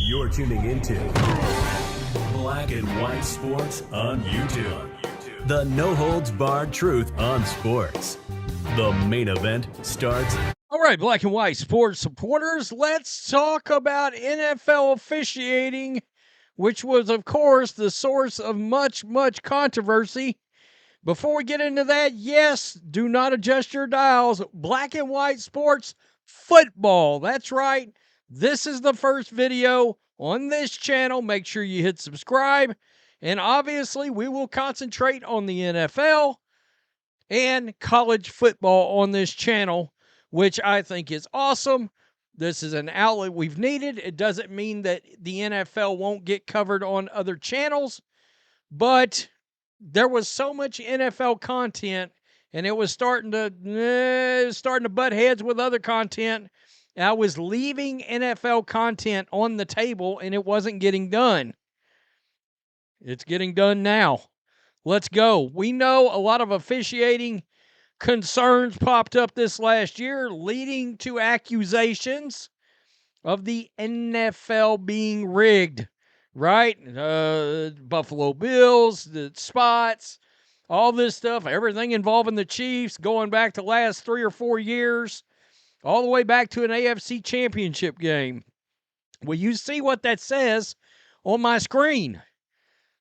You're tuning into Black and White Sports on YouTube. The no-holds-barred truth on sports. The main event starts. All right, Black and White Sports supporters, let's talk about NFL officiating, which was, of course, the source of much controversy. Before we get into that, yes, do not adjust your dials. Black and White Sports football. That's right. This is the first video on this channel. Make sure you hit subscribe. And obviously, we will concentrate on the NFL and college football on this channel, which I think is awesome. This is an outlet we've needed. It doesn't mean that the NFL won't get covered on other channels, but there was so much NFL content, and it was starting to butt heads with other content. I was leaving NFL content on the table, and it wasn't getting done. It's getting done now. Let's go. We know a lot of officiating concerns popped up this last year, leading to accusations of the NFL being rigged, right? Buffalo Bills, the spots, all this stuff, everything involving the Chiefs, going back to the last 3 or 4 years, all the way back to an AFC championship game. Well, you see what that says on my screen.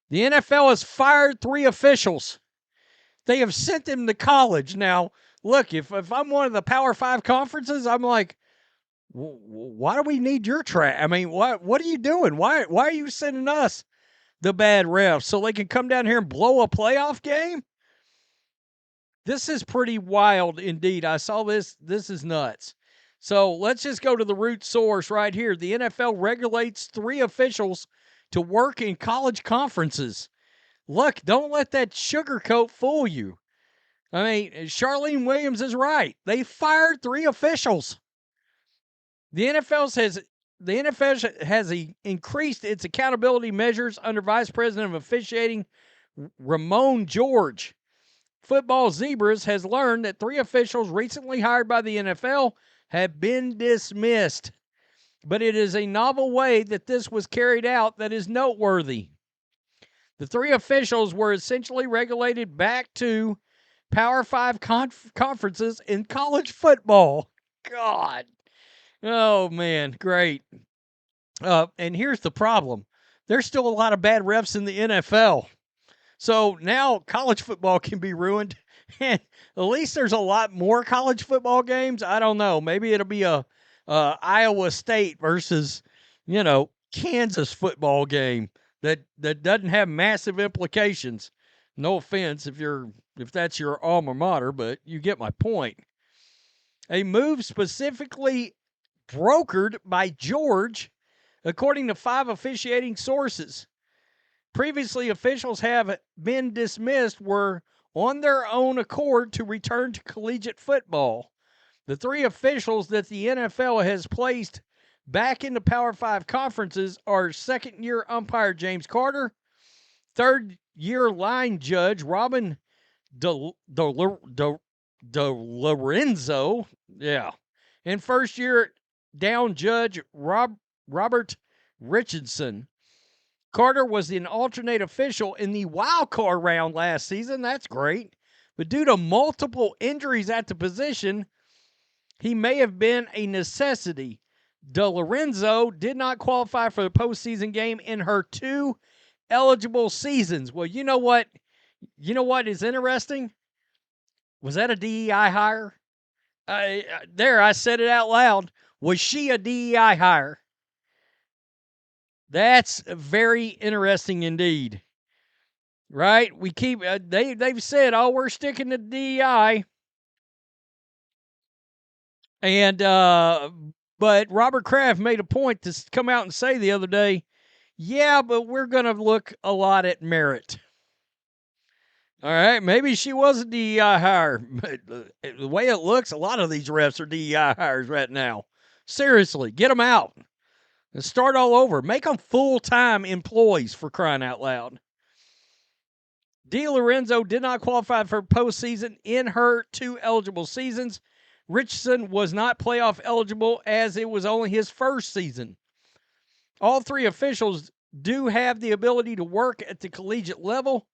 The NFL has fired 3 officials. They have sent them to college. Now, look, if I'm one of the Power 5 conferences, I'm like, why do we need your track? I mean, what are you doing? Why are you sending us the bad refs so they can come down here and blow a playoff game? This is pretty wild indeed. I saw this. This is nuts. So let's just go to the root source right here. The NFL regulates 3 officials to work in college conferences. Look, don't let that sugarcoat fool you. I mean, Charlene Williams is right. They fired 3 officials. The NFL has increased its accountability measures under Vice President of Officiating Ramon George. Football Zebras has learned that 3 officials recently hired by the NFL have been dismissed. But it is a novel way that this was carried out that is noteworthy. The 3 officials were essentially regulated back to Power 5 conferences in college football. God. Oh, man. Great. And here's the problem. There's still a lot of bad refs in the NFL. So now college football can be ruined. At least there's a lot more college football games. I don't know. Maybe it'll be a Iowa State versus, Kansas football game that doesn't have massive implications. No offense if that's your alma mater, but you get my point. A move specifically brokered by George, according to 5 officiating sources. Previously, officials have been dismissed were on their own accord to return to collegiate football. The 3 officials that the NFL has placed back into Power 5 conferences are second-year umpire James Carter, third-year line judge Robin DeLorenzo, and first-year down judge Robert Richardson. Carter was an alternate official in the wild card round last season. That's great. But due to multiple injuries at the position, he may have been a necessity. DeLorenzo did not qualify for the postseason game in her 2 eligible seasons. Well, you know what? You know what is interesting? Was that a DEI hire? I said it out loud. Was she a DEI hire? That's very interesting indeed. Right? We keep they've said, "Oh, we're sticking to DEI." And but Robert Kraft made a point to come out and say the other day, "Yeah, but we're going to look a lot at merit." All right, maybe she was a DEI hire, but the way it looks, a lot of these refs are DEI hires right now. Seriously, get them out and start all over. Make them full-time employees, for crying out loud. DeLorenzo did not qualify for postseason in her 2 eligible seasons. Richardson was not playoff eligible as it was only his first season. All three officials do have the ability to work at the collegiate level,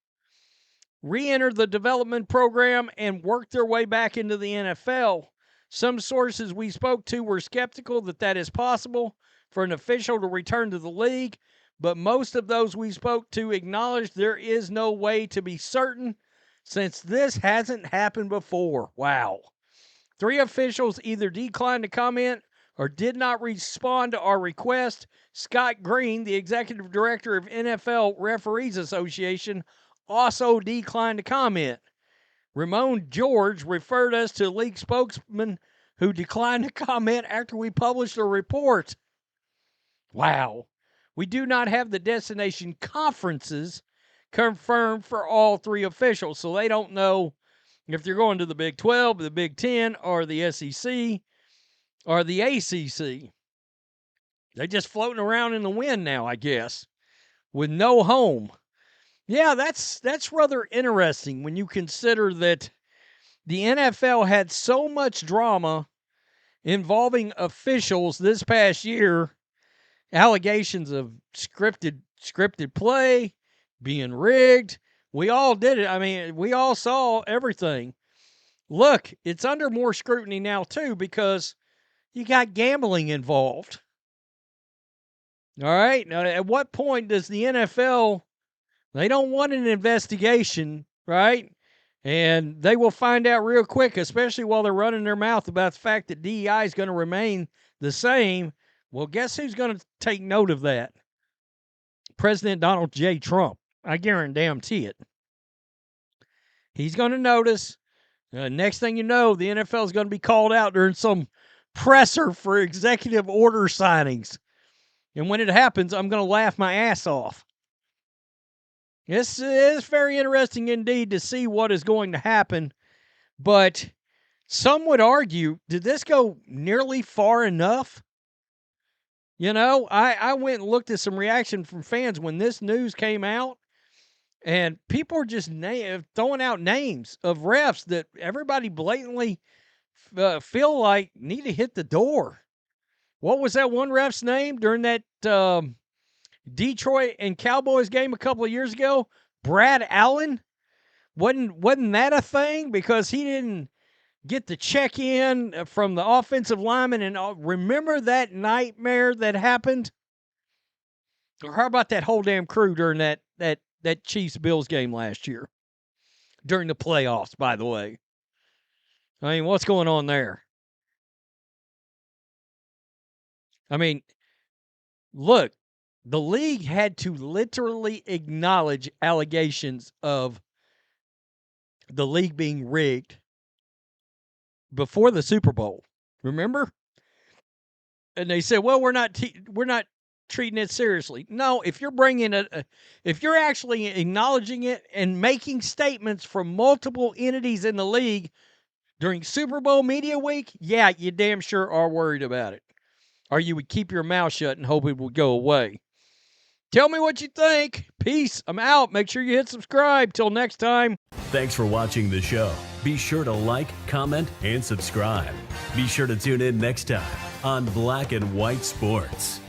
re-enter the development program, and work their way back into the NFL. Some sources we spoke to were skeptical that that is possible for an official to return to the league, but most of those we spoke to acknowledged there is no way to be certain since this hasn't happened before. Wow. 3 officials either declined to comment or did not respond to our request. Scott Green, the executive director of NFL Referees Association, also declined to comment. Ramon George referred us to a league spokesman who declined to comment after we published a report. Wow. We do not have the destination conferences confirmed for all 3 officials, so they don't know if they're going to the Big 12, the Big 10, or the SEC, or the ACC. They're just floating around in the wind now, I guess, with no home. Yeah, that's rather interesting when you consider that the NFL had so much drama involving officials this past year, allegations of scripted play, being rigged. We all did it. I mean, we all saw everything. Look, it's under more scrutiny now, too, because you got gambling involved. All right? Now, at what point does the NFL, they don't want an investigation, right? And they will find out real quick, especially while they're running their mouth about the fact that DEI is going to remain the same. Well, guess who's going to take note of that? President Donald J. Trump. I guarantee it. He's going to notice. Next thing you know, the NFL is going to be called out during some presser for executive order signings. And when it happens, I'm going to laugh my ass off. This is very interesting indeed to see what is going to happen. But some would argue, did this go nearly far enough? You know, I went and looked at some reaction from fans when this news came out. And people are just throwing out names of refs that everybody blatantly feel like need to hit the door. What was that one ref's name during that Detroit and Cowboys game a couple of years ago? Brad Allen? Wasn't that a thing? Because he didn't get the check-in from the offensive lineman. And remember that nightmare that happened? Or how about that whole damn crew during that Chiefs-Bills game last year? During the playoffs, by the way. I mean, what's going on there? I mean, look, the league had to literally acknowledge allegations of the league being rigged before the Super Bowl. Remember? And they said, "Well, we're not treating it seriously." No, if you're bringing if you're actually acknowledging it and making statements from multiple entities in the league during Super Bowl media week, yeah, you damn sure are worried about it. Or you would keep your mouth shut and hope it would go away. Tell me what you think. Peace. I'm out. Make sure you hit subscribe. Till next time. Thanks for watching the show. Be sure to like, comment, and subscribe. Be sure to tune in next time on Black and White Sports.